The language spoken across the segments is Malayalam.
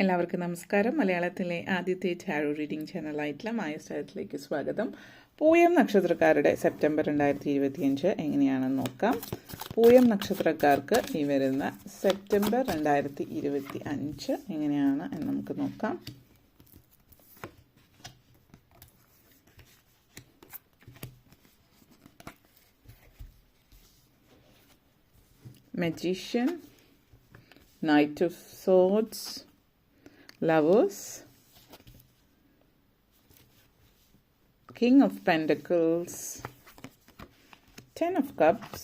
എല്ലാവർക്കും നമസ്കാരം. മലയാളത്തിലെ ആദ്യത്തെ ടാരോ റീഡിംഗ് ചാനലായിട്ടുള്ള മായ സ്ഥലത്തിലേക്ക് സ്വാഗതം. പൂയം നക്ഷത്രക്കാരുടെ സെപ്റ്റംബർ 2025 എങ്ങനെയാണെന്ന് നോക്കാം. പൂയം നക്ഷത്രക്കാർക്ക് ഈ വരുന്ന സെപ്റ്റംബർ 2025 എങ്ങനെയാണ് എന്ന് നമുക്ക് നോക്കാം. Magician, Knight of Swords, Lovers, King of Pentacles, Ten of Cups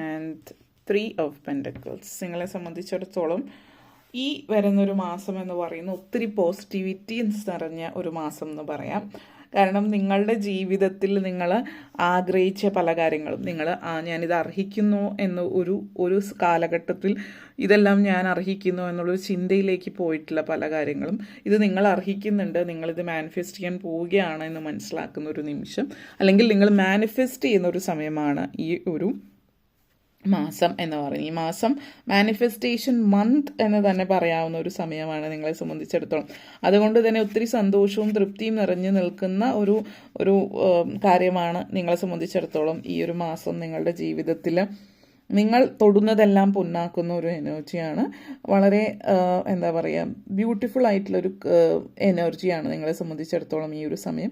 and 3 of Pentacles. നിങ്ങളെ സംബന്ധിച്ചിടത്തോളം ഈ വരുന്നൊരു മാസം എന്ന് പറയുന്ന ഒത്തിരി പോസിറ്റിവിറ്റി നിറഞ്ഞ ഒരു മാസം എന്ന് പറയാം. കാരണം നിങ്ങളുടെ ജീവിതത്തിൽ നിങ്ങൾ ആഗ്രഹിച്ച പല കാര്യങ്ങളും ഞാനിത് അർഹിക്കുന്നു എന്ന് ഒരു കാലഘട്ടത്തിൽ ഇതെല്ലാം ഞാൻ അർഹിക്കുന്നു എന്നുള്ളൊരു ചിന്തയിലേക്ക് പോയിട്ടുള്ള പല കാര്യങ്ങളും ഇത് നിങ്ങൾ അർഹിക്കുന്നുണ്ട്, നിങ്ങളിത് മാനിഫെസ്റ്റ് ചെയ്യാൻ പോവുകയാണ് എന്ന് മനസ്സിലാക്കുന്ന ഒരു നിമിഷം, അല്ലെങ്കിൽ നിങ്ങൾ മാനിഫെസ്റ്റ് ചെയ്യുന്ന ഒരു സമയമാണ് ഈ ഒരു മാസം എന്ന് പറയുന്നത്. ഈ മാസം മാനിഫെസ്റ്റേഷൻ മന്ത് എന്ന് തന്നെ പറയാവുന്ന ഒരു സമയമാണ് നിങ്ങളെ സംബന്ധിച്ചിടത്തോളം. അതുകൊണ്ട് തന്നെ ഒത്തിരി സന്തോഷവും തൃപ്തിയും നിറഞ്ഞു നിൽക്കുന്ന ഒരു കാര്യമാണ് നിങ്ങളെ സംബന്ധിച്ചിടത്തോളം ഈ ഒരു മാസം. നിങ്ങളുടെ ജീവിതത്തിൽ നിങ്ങൾ തൊടുന്നതെല്ലാം പൊന്നാക്കുന്ന ഒരു എനർജിയാണ്. വളരെ എന്താ പറയുക, ബ്യൂട്ടിഫുൾ ആയിട്ടുള്ളൊരു എനർജിയാണ് നിങ്ങളെ സംബന്ധിച്ചിടത്തോളം ഈ ഒരു സമയം.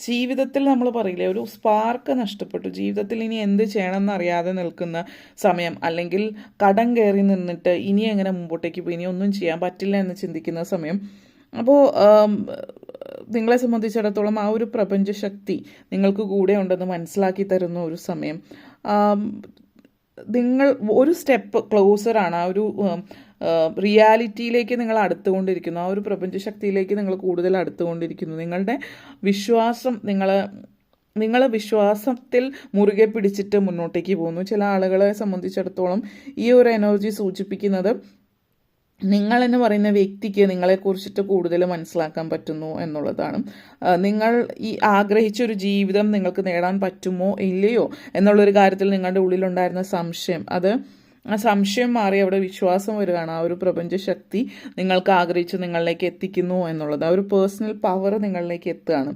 ജീവിതത്തിൽ നമ്മൾ പറയില്ലേ, ഒരു സ്പാർക്ക് നഷ്ടപ്പെട്ടു, ജീവിതത്തിൽ ഇനി എന്ത് ചെയ്യണമെന്ന് അറിയാതെ നിൽക്കുന്ന സമയം, അല്ലെങ്കിൽ കടം കയറി നിന്നിട്ട് ഇനി എങ്ങനെ മുമ്പോട്ടേക്ക് പോയി, ഇനി ഒന്നും ചെയ്യാൻ പറ്റില്ല എന്ന് ചിന്തിക്കുന്ന സമയം. അപ്പോൾ നിങ്ങളെ സംബന്ധിച്ചിടത്തോളം ആ ഒരു പ്രപഞ്ചശക്തി നിങ്ങൾക്ക് കൂടെ ഉണ്ടെന്ന് മനസ്സിലാക്കി തരുന്ന ഒരു സമയം. നിങ്ങൾ ഒരു സ്റ്റെപ്പ് ക്ലോസറാണ്, ആ ഒരു റിയാലിറ്റിയിലേക്ക് നിങ്ങൾ അടുത്തുകൊണ്ടിരിക്കുന്നു, ആ ഒരു പ്രപഞ്ചശക്തിയിലേക്ക് നിങ്ങൾ കൂടുതൽ അടുത്തുകൊണ്ടിരിക്കുന്നു. നിങ്ങളുടെ വിശ്വാസം നിങ്ങൾ വിശ്വാസത്തിൽ മുറുകെ പിടിച്ചിട്ട് മുന്നോട്ടേക്ക് പോകുന്നു. ചില ആളുകളെ സംബന്ധിച്ചിടത്തോളം ഈ ഒരു എനർജി സൂചിപ്പിക്കുന്നത് നിങ്ങളെന്ന് പറയുന്ന വ്യക്തിക്ക് നിങ്ങളെക്കുറിച്ചിട്ട് കൂടുതൽ മനസ്സിലാക്കാൻ പറ്റുന്നു എന്നുള്ളതാണ്. നിങ്ങൾ ഈ ആഗ്രഹിച്ചൊരു ജീവിതം നിങ്ങൾക്ക് നേടാൻ പറ്റുമോ ഇല്ലയോ എന്നുള്ളൊരു കാര്യത്തിൽ നിങ്ങളുടെ ഉള്ളിലുണ്ടായിരുന്ന സംശയം, ആ സംശയം മാറി അവിടെ വിശ്വാസം വരികയാണ്. ആ ഒരു പ്രപഞ്ചശക്തി നിങ്ങൾക്ക് ആഗ്രഹിച്ച് നിങ്ങളിലേക്ക് എത്തിക്കുന്നു എന്നുള്ളത്, ആ ഒരു പേഴ്സണൽ പവർ നിങ്ങളിലേക്ക് എത്തുകയാണ്.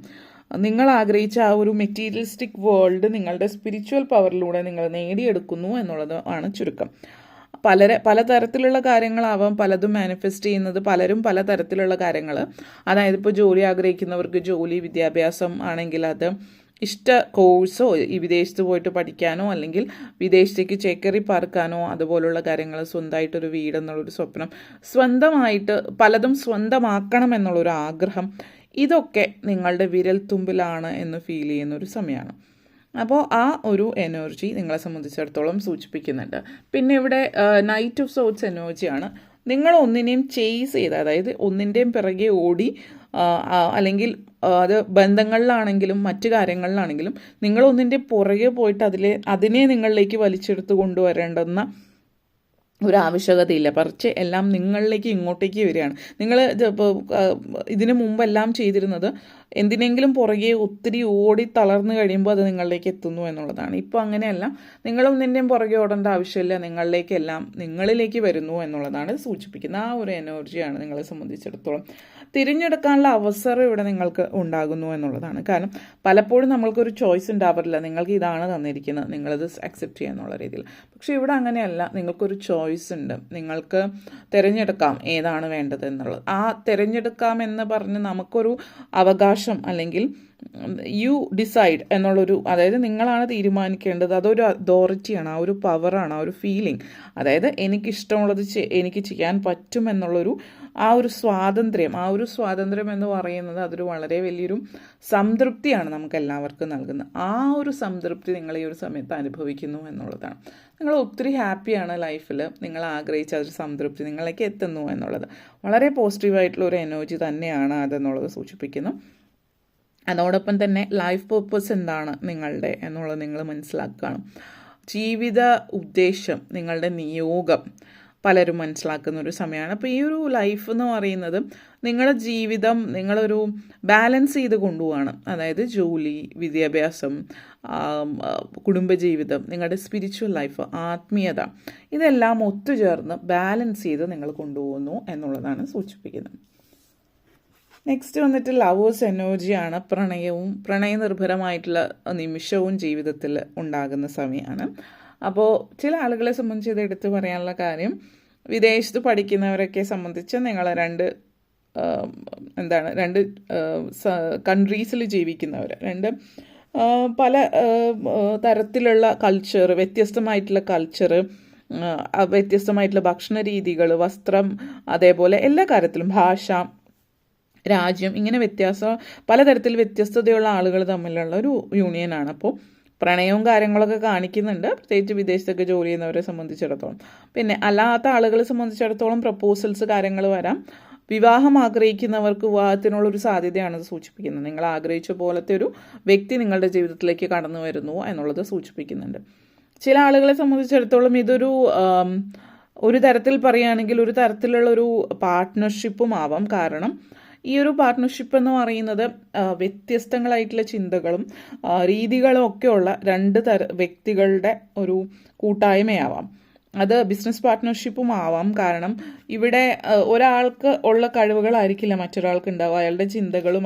നിങ്ങൾ ആഗ്രഹിച്ച ആ ഒരു മെറ്റീരിയലിസ്റ്റിക് വേൾഡ് നിങ്ങളുടെ സ്പിരിച്വൽ പവറിലൂടെ നിങ്ങൾ നേടിയെടുക്കുന്നു എന്നുള്ളത് ആണ് ചുരുക്കം. പലതരത്തിലുള്ള കാര്യങ്ങളാവാം പലതും മാനിഫെസ്റ്റ് ചെയ്യുന്നത്, പലരും പലതരത്തിലുള്ള കാര്യങ്ങൾ. അതായത് ഇപ്പോൾ ജോലി ആഗ്രഹിക്കുന്നവർക്ക് ജോലി, വിദ്യാഭ്യാസം ആണെങ്കിൽ അത് ഇഷ്ട കോഴ്സോ, ഈ വിദേശത്ത് പോയിട്ട് പഠിക്കാനോ, അല്ലെങ്കിൽ വിദേശത്തേക്ക് ചേക്കേറി പാർക്കാനോ, അതുപോലുള്ള കാര്യങ്ങൾ, സ്വന്തമായിട്ടൊരു വീടെന്നുള്ളൊരു സ്വപ്നം, സ്വന്തമായിട്ട് പലതും സ്വന്തമാക്കണം എന്നുള്ളൊരു ആഗ്രഹം, ഇതൊക്കെ നിങ്ങളുടെ വിരൽത്തുമ്പിലാണ് എന്ന് ഫീൽ ചെയ്യുന്ന ഒരു സമയമാണ്. അപ്പോൾ ആ ഒരു എനർജി നിങ്ങളെ സംബന്ധിച്ചിടത്തോളം സൂചിപ്പിക്കുന്നുണ്ട്. പിന്നെ ഇവിടെ നൈറ്റ് ഓഫ് സോർട്സ് എനർജിയാണ്. നിങ്ങൾ ഒന്നിനെയും ചേസ് ചെയ്ത്, അതായത് ഒന്നിൻ്റെയും പിറകെ ഓടി, അല്ലെങ്കിൽ അത് ബന്ധങ്ങളിലാണെങ്കിലും മറ്റു കാര്യങ്ങളിലാണെങ്കിലും നിങ്ങൾ ഒന്നിൻ്റെ പുറകെ പോയിട്ട് അതിനെ നിങ്ങളിലേക്ക് വലിച്ചെടുത്ത് കൊണ്ടുവരേണ്ടുന്ന ഒരു ആവശ്യകതയില്ല. പറിച്ച് എല്ലാം നിങ്ങളിലേക്ക് ഇങ്ങോട്ടേക്ക് വരികയാണ്. നിങ്ങൾ ഇതിനു മുമ്പെല്ലാം ചെയ്തിരുന്നത് എന്തിനെങ്കിലും പുറകെ ഒത്തിരി ഓടി തളർന്നു കഴിയുമ്പോൾ അത് നിങ്ങളിലേക്ക് എത്തുന്നു എന്നുള്ളതാണ്. ഇപ്പോൾ അങ്ങനെയല്ല, നിങ്ങളൊന്നിൻ്റെയും പുറകെ ഓടേണ്ട ആവശ്യമില്ല, നിങ്ങളിലേക്ക് വരുന്നു എന്നുള്ളതാണ് സൂചിപ്പിക്കുന്നത്. ആ ഒരു എനർജിയാണ് നിങ്ങളെ സംബന്ധിച്ചിടത്തോളം. തിരഞ്ഞെടുക്കാനുള്ള അവസരം ഇവിടെ നിങ്ങൾക്ക് ഉണ്ടാകുന്നു എന്നുള്ളതാണ്. കാരണം പലപ്പോഴും നമ്മൾക്കൊരു ചോയ്സ് ഉണ്ടാവാറില്ല, നിങ്ങൾക്ക് ഇതാണ് തന്നിരിക്കുന്നത്, നിങ്ങളത് അക്സെപ്റ്റ് ചെയ്യുക എന്നുള്ള രീതിയിൽ. പക്ഷേ ഇവിടെ അങ്ങനെയല്ല, നിങ്ങൾക്കൊരു ചോയ്സ് ഉണ്ട്, നിങ്ങൾക്ക് തിരഞ്ഞെടുക്കാം ഏതാണ് വേണ്ടത് എന്നുള്ളത്. ആ തിരഞ്ഞെടുക്കാം എന്ന് പറഞ്ഞ് നമുക്കൊരു അവകാശം, അല്ലെങ്കിൽ യു ഡിസൈഡ് എന്നുള്ളൊരു, അതായത് നിങ്ങളാണ് തീരുമാനിക്കേണ്ടത്. അതൊരു അതോറിറ്റിയാണ്, ആ ഒരു പവറാണ്, ആ ഒരു ഫീലിംഗ്. അതായത് എനിക്കിഷ്ടമുള്ളത് എനിക്ക് ചെയ്യാൻ പറ്റുമെന്നുള്ളൊരു ആ ഒരു സ്വാതന്ത്ര്യം എന്ന് പറയുന്നത് അതൊരു വളരെ വലിയൊരു സംതൃപ്തിയാണ് നമുക്ക് എല്ലാവർക്കും നൽകുന്നത്. ആ ഒരു സംതൃപ്തി നിങ്ങൾ ഈ ഒരു സമയത്ത് അനുഭവിക്കുന്നു എന്നുള്ളതാണ്. നിങ്ങൾ ഒത്തിരി ഹാപ്പിയാണ് ലൈഫിൽ, നിങ്ങൾ ആഗ്രഹിച്ച ഒരു സംതൃപ്തി നിങ്ങളിലേക്ക് എത്തുന്നു എന്നുള്ളത് വളരെ പോസിറ്റീവായിട്ടുള്ള ഒരു എനർജി തന്നെയാണ് അതെന്നുള്ളത് സൂചിപ്പിക്കുന്നു. അതോടൊപ്പം തന്നെ ലൈഫ് പർപ്പസ് എന്താണ് നിങ്ങളുടെ എന്നുള്ളത് നിങ്ങൾ മനസ്സിലാക്കുകയാണ്. ജീവിത ഉദ്ദേശം, നിങ്ങളുടെ നിയോഗം, പലരും മനസ്സിലാക്കുന്ന ഒരു സമയമാണ്. അപ്പോൾ ഈ ഒരു ലൈഫ് എന്ന് പറയുന്നത് നിങ്ങളുടെ ജീവിതം നിങ്ങളൊരു ബാലൻസ് ചെയ്ത് കൊണ്ടുപോവാണ്. അതായത് ജോലി, വിദ്യാഭ്യാസം, കുടുംബജീവിതം, നിങ്ങളുടെ സ്പിരിച്വൽ ലൈഫ്, ആത്മീയത, ഇതെല്ലാം ഒത്തുചേർന്ന് ബാലൻസ് ചെയ്ത് നിങ്ങൾ കൊണ്ടുപോകുന്നു എന്നുള്ളതാണ് സൂചിപ്പിക്കുന്നത്. നെക്സ്റ്റ് വന്നിട്ട് ലവേഴ്സ് എനർജിയാണ്. പ്രണയനിർഭരമായിട്ടുള്ള നിമിഷവും ജീവിതത്തിൽ ഉണ്ടാകുന്ന സമയമാണ്. അപ്പോൾ ചില ആളുകളെ സംബന്ധിച്ച് ഇത് എടുത്ത് പറയാനുള്ള കാര്യം, വിദേശത്ത് പഠിക്കുന്നവരൊക്കെ സംബന്ധിച്ച് നിങ്ങൾ രണ്ട് കൺട്രീസിൽ ജീവിക്കുന്നവർ, പല തരത്തിലുള്ള കൾച്ചർ, വ്യത്യസ്തമായിട്ടുള്ള കൾച്ചർ, വ്യത്യസ്തമായിട്ടുള്ള ഭക്ഷണ രീതികൾ, വസ്ത്രം, അതേപോലെ എല്ലാ കാര്യത്തിലും ഭാഷ, രാജ്യം, ഇങ്ങനെ പലതരത്തിൽ വ്യത്യസ്തതയുള്ള ആളുകൾ തമ്മിലുള്ള ഒരു യൂണിയനാണ്. അപ്പോൾ പ്രണയവും കാര്യങ്ങളൊക്കെ കാണിക്കുന്നുണ്ട്, പ്രത്യേകിച്ച് വിദേശത്തൊക്കെ ജോലി ചെയ്യുന്നവരെ സംബന്ധിച്ചിടത്തോളം. പിന്നെ അല്ലാത്ത ആളുകളെ സംബന്ധിച്ചിടത്തോളം പ്രപ്പോസൽസ്, കാര്യങ്ങൾ വരാം. വിവാഹം ആഗ്രഹിക്കുന്നവർക്ക് വിവാഹത്തിനുള്ളൊരു സാധ്യതയാണ് ഇത് സൂചിപ്പിക്കുന്നത്. നിങ്ങൾ ആഗ്രഹിച്ച പോലത്തെ ഒരു വ്യക്തി നിങ്ങളുടെ ജീവിതത്തിലേക്ക് കടന്നു വരുന്നു എന്നുള്ളത് സൂചിപ്പിക്കുന്നുണ്ട്. ചില ആളുകളെ സംബന്ധിച്ചിടത്തോളം ഇതൊരു ഒരു തരത്തിൽ പറയുകയാണെങ്കിൽ ഒരു തരത്തിലുള്ളൊരു പാർട്ട്ണർഷിപ്പും ആവാം. കാരണം ഈ ഒരു പാർട്ട്ണർഷിപ്പ് എന്ന് പറയുന്നത് വ്യത്യസ്തങ്ങളായിട്ടുള്ള ചിന്തകളും രീതികളും ഒക്കെയുള്ള രണ്ട് വ്യക്തികളുടെ ഒരു കൂട്ടായ്മയാവാം. അത് ബിസിനസ് പാർട്ട്ണർഷിപ്പും ആവാം. കാരണം ഇവിടെ ഒരാൾക്ക് ഉള്ള കഴിവുകളായിരിക്കില്ല മറ്റൊരാൾക്ക് ഉണ്ടാവുക. അയാളുടെ ചിന്തകളും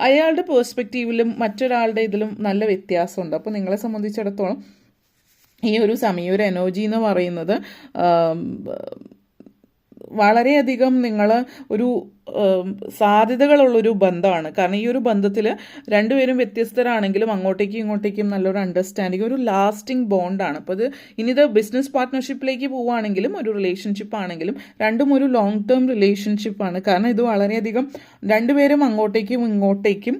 അയാളുടെ പേഴ്സ്പെക്റ്റീവിലും മറ്റൊരാളുടെ ഇതിലും നല്ല വ്യത്യാസമുണ്ട്. അപ്പോൾ നിങ്ങളെ സംബന്ധിച്ചിടത്തോളം ഈ ഒരു സമയം, ഒരു എനർജി എന്ന് പറയുന്നത് വളരെയധികം നിങ്ങൾ ഒരു സാധ്യതകളുള്ളൊരു ബന്ധമാണ്. കാരണം ഈ ഒരു ബന്ധത്തിൽ രണ്ടുപേരും വ്യത്യസ്തരാണെങ്കിലും അങ്ങോട്ടേക്കും ഇങ്ങോട്ടേക്കും നല്ലൊരു അണ്ടർസ്റ്റാൻഡിങ്, ഒരു ലാസ്റ്റിംഗ് ബോണ്ടാണ്. അപ്പോൾ ഇനിത് ബിസിനസ് പാർട്ട്ണർഷിപ്പിലേക്ക് പോവുകയാണെങ്കിലും ഒരു റിലേഷൻഷിപ്പ് ആണെങ്കിലും രണ്ടും ഒരു ലോങ് ടേം റിലേഷൻഷിപ്പാണ്. കാരണം ഇത് വളരെയധികം രണ്ടുപേരും അങ്ങോട്ടേക്കും ഇങ്ങോട്ടേക്കും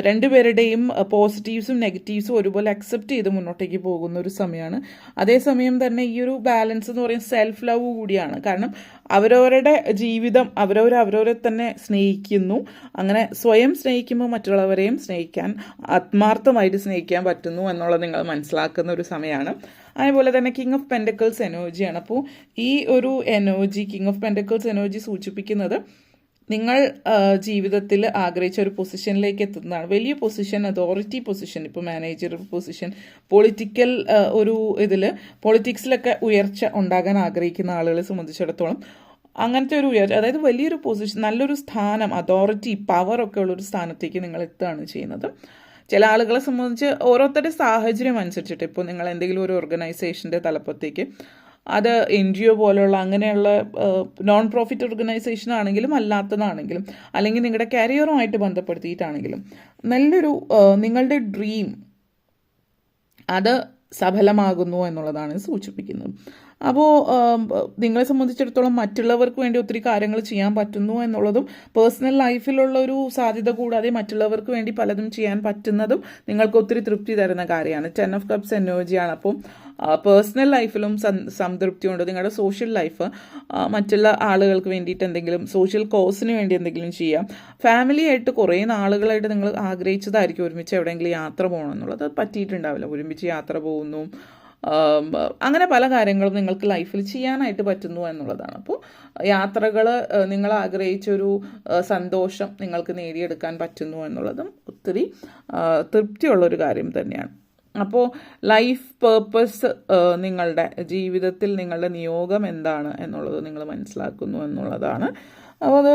രണ്ടുപേരുടെയും പോസിറ്റീവ്സും നെഗറ്റീവ്സും ഒരുപോലെ അക്സെപ്റ്റ് ചെയ്ത് മുന്നോട്ടേക്ക് പോകുന്ന ഒരു സമയമാണ്. അതേസമയം തന്നെ ഈ ഒരു ബാലൻസ് എന്ന് പറയുന്നത് സെൽഫ് ലവ് കൂടിയാണ്. കാരണം അവരവരുടെ ജീവിതം അവരവരെ തന്നെ സ്നേഹിക്കുന്നു. അങ്ങനെ സ്വയം സ്നേഹിക്കുമ്പോൾ മറ്റുള്ളവരെയും സ്നേഹിക്കാൻ, ആത്മാർത്ഥമായിട്ട് സ്നേഹിക്കാൻ പറ്റുന്നു എന്നുള്ളത് നിങ്ങൾ മനസ്സിലാക്കുന്ന ഒരു സമയമാണ്. അതേപോലെ തന്നെ കിങ് ഓഫ് പെൻറ്റക്കിൾസ് എനർജിയാണ്. അപ്പോൾ ഈ ഒരു energy, king of pentacles energy സൂചിപ്പിക്കുന്നത് നിങ്ങൾ ജീവിതത്തിൽ ആഗ്രഹിച്ച ഒരു പൊസിഷനിലേക്ക് എത്തുന്നതാണ്. വലിയ പൊസിഷൻ, അതോറിറ്റി പൊസിഷൻ, ഇപ്പോൾ മാനേജർ പൊസിഷൻ, പൊളിറ്റിക്കൽ ഒരു പൊളിറ്റിക്സിലൊക്കെ ഉയർച്ച ഉണ്ടാകാൻ ആഗ്രഹിക്കുന്ന ആളുകളെ സംബന്ധിച്ചിടത്തോളം അങ്ങനത്തെ ഒരു ഉയർച്ച, അതായത് വലിയൊരു പൊസിഷൻ, നല്ലൊരു സ്ഥാനം, അതോറിറ്റി, പവർ ഒക്കെ ഉള്ളൊരു സ്ഥാനത്തേക്ക് നിങ്ങൾ എത്തുകയാണ് ചെയ്യുന്നത്. ചില ആളുകളെ സംബന്ധിച്ച് ഓരോരുത്തരുടെ സാഹചര്യം അനുസരിച്ചിട്ട്, ഇപ്പോൾ നിങ്ങൾ എന്തെങ്കിലും ഒരു ഓർഗനൈസേഷൻ്റെ തലപ്പത്തേക്ക്, അത് NGO പോലെയുള്ള അങ്ങനെയുള്ള നോൺ പ്രോഫിറ്റ് ഓർഗനൈസേഷൻ ആണെങ്കിലും അല്ലാത്തതാണെങ്കിലും, അല്ലെങ്കിൽ നിങ്ങളുടെ കരിയറുമായിട്ട് ബന്ധപ്പെടുത്തിയിട്ടാണെങ്കിലും, നല്ലൊരു നിങ്ങളുടെ ഡ്രീം അത് സഫലമാകുന്നു എന്നുള്ളതാണ് സൂചിപ്പിക്കുന്നത്. അപ്പോൾ നിങ്ങളെ സംബന്ധിച്ചിടത്തോളം മറ്റുള്ളവർക്ക് വേണ്ടി ഒത്തിരി കാര്യങ്ങൾ ചെയ്യാൻ പറ്റുന്നു എന്നുള്ളതും, പേഴ്സണൽ ലൈഫിലുള്ള ഒരു സാധ്യത കൂടാതെ മറ്റുള്ളവർക്ക് വേണ്ടി പലതും ചെയ്യാൻ പറ്റുന്നതും നിങ്ങൾക്ക് ഒത്തിരി തൃപ്തി തരുന്ന കാര്യമാണ്. 10 ഓഫ് കപ്സ് എനർജിയാണ്. അപ്പോൾ പേഴ്സണൽ ലൈഫിലും സംതൃപ്തിയുണ്ട്. നിങ്ങളുടെ സോഷ്യൽ ലൈഫ്, മറ്റുള്ള ആളുകൾക്ക് വേണ്ടിയിട്ട് എന്തെങ്കിലും സോഷ്യൽ കോസിന് വേണ്ടി എന്തെങ്കിലും ചെയ്യാം. ഫാമിലിയായിട്ട് കുറേ നാളുകളായിട്ട് നിങ്ങൾ ആഗ്രഹിച്ചതായിരിക്കും ഒരുമിച്ച് എവിടെയെങ്കിലും യാത്ര പോകണം എന്നുള്ളത്, അത് പറ്റിയിട്ടുണ്ടാവില്ല. ഒരുമിച്ച് യാത്ര പോകുന്നു, അങ്ങനെ പല കാര്യങ്ങളും നിങ്ങൾക്ക് ലൈഫിൽ ചെയ്യാനായിട്ട് പറ്റുന്നു എന്നുള്ളതാണ്. അപ്പോൾ യാത്രകൾ, നിങ്ങൾ ആഗ്രഹിച്ചൊരു സന്തോഷം നിങ്ങൾക്ക് നേടിയെടുക്കാൻ പറ്റുന്നു എന്നുള്ളതും ഒത്തിരി തൃപ്തിയുള്ളൊരു കാര്യം തന്നെയാണ്. അപ്പോൾ ലൈഫ് പേർപ്പസ്, നിങ്ങളുടെ ജീവിതത്തിൽ നിങ്ങളുടെ നിയോഗം എന്താണ് എന്നുള്ളത് നിങ്ങൾ മനസ്സിലാക്കുന്നു എന്നുള്ളതാണ്. അപ്പോൾ അത്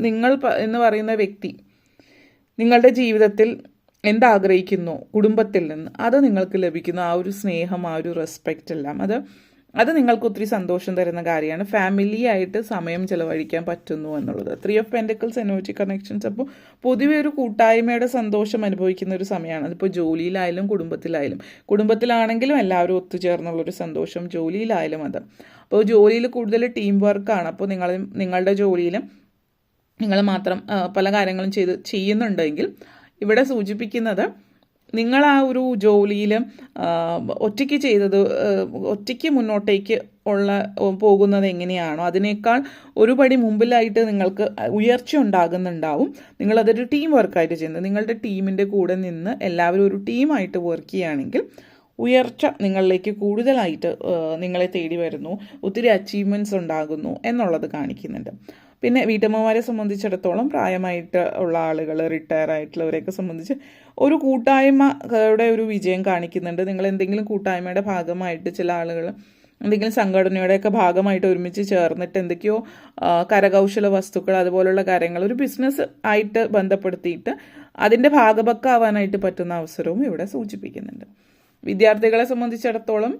നിങ്ങൾ എന്ന് പറയുന്ന വ്യക്തി നിങ്ങളുടെ ജീവിതത്തിൽ എന്താഗ്രഹിക്കുന്നു കുടുംബത്തിൽ നിന്ന്, അത് നിങ്ങൾക്ക് ലഭിക്കുന്ന ആ ഒരു സ്നേഹം, ആ ഒരു റെസ്പെക്റ്റ് എല്ലാം അത് നിങ്ങൾക്ക് ഒത്തിരി സന്തോഷം തരുന്ന കാര്യമാണ്. ഫാമിലി ആയിട്ട് സമയം ചിലവഴിക്കാൻ പറ്റുന്നു എന്നുള്ളത്. 3 ഓഫ് പെൻറ്റക്കിൾസ് എനർജി കണക്ഷൻസ്. അപ്പോൾ പൊതുവെ ഒരു കൂട്ടായ്മയുടെ സന്തോഷം അനുഭവിക്കുന്ന ഒരു സമയമാണ്. അതിപ്പോൾ ജോലിയിലായാലും കുടുംബത്തിലാണെങ്കിലും എല്ലാവരും ഒത്തുചേർന്നുള്ളൊരു സന്തോഷം, ജോലിയിലായാലും അത്. അപ്പോൾ ജോലിയിൽ കൂടുതൽ ടീം വർക്കാണ്. അപ്പോൾ നിങ്ങളുടെ ജോലിയിൽ നിങ്ങൾ മാത്രം പല കാര്യങ്ങളും ചെയ്യുന്നുണ്ടെങ്കിൽ ഇവിടെ സൂചിപ്പിക്കുന്നത് നിങ്ങൾ ആ ഒരു ജോലിയിൽ ഒറ്റയ്ക്ക് മുന്നോട്ടേക്ക് പോകുന്നത് എങ്ങനെയാണോ അതിനേക്കാൾ ഒരു പടി മുമ്പിലായിട്ട് നിങ്ങൾക്ക് ഉയർച്ച ഉണ്ടാകുന്നുണ്ടാവും. നിങ്ങളതൊരു ടീം വർക്കായിട്ട് ചെയ്യുന്നത്, നിങ്ങളുടെ ടീമിൻ്റെ കൂടെ നിന്ന് എല്ലാവരും ഒരു ടീമായിട്ട് വർക്ക് ചെയ്യുകയാണെങ്കിൽ ഉയർച്ച നിങ്ങളിലേക്ക് കൂടുതലായിട്ട് നിങ്ങളെ തേടി വരുന്നു, ഒത്തിരി അച്ചീവ്മെൻറ്റ്സ് ഉണ്ടാകുന്നു എന്നുള്ളത് കാണിക്കുന്നുണ്ട്. പിന്നെ വീട്ടമ്മമാരെ സംബന്ധിച്ചിടത്തോളം പ്രായമായിട്ട് ഉള്ള ആളുകൾ, റിട്ടയർ ആയിട്ടുള്ളവരെയൊക്കെ സംബന്ധിച്ച് ഒരു കൂട്ടായ്മയുടെ ഒരു വിജയം കാണിക്കുന്നുണ്ട്. നിങ്ങൾ എന്തെങ്കിലും കൂട്ടായ്മയുടെ ഭാഗമായിട്ട് ചില ആളുകൾ എന്തെങ്കിലും സംഘടനയുടെയൊക്കെ ഭാഗമായിട്ട് ഒരുമിച്ച് ചേർന്നിട്ട് എന്തൊക്കെയോ കരകൗശല വസ്തുക്കൾ അതുപോലുള്ള കാര്യങ്ങൾ ഒരു ബിസിനസ് ആയിട്ട് ബന്ധപ്പെടുത്തിയിട്ട് അതിൻ്റെ ഭാഗഭക്കാവാനായിട്ട് പറ്റുന്ന അവസരവും ഇവിടെ സൂചിപ്പിക്കുന്നുണ്ട്. വിദ്യാർത്ഥികളെ സംബന്ധിച്ചിടത്തോളം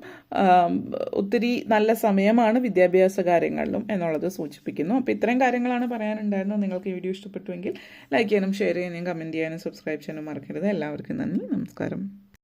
ഒത്തിരി നല്ല സമയമാണ് വിദ്യാഭ്യാസ കാര്യങ്ങളിലും എന്നുള്ളത് സൂചിപ്പിക്കുന്നു. അപ്പോൾ ഇത്രയും കാര്യങ്ങളാണ് പറയാനുണ്ടായിരുന്നത്. നിങ്ങൾക്ക് ഈ വീഡിയോ ഇഷ്ടപ്പെട്ടുവെങ്കിൽ ലൈക്ക് ചെയ്യാനും ഷെയർ ചെയ്യാനും കമൻറ്റ് ചെയ്യാനും സബ്സ്ക്രൈബ് ചെയ്യാനും മറക്കരുത്. എല്ലാവർക്കും നന്ദി, നമസ്കാരം.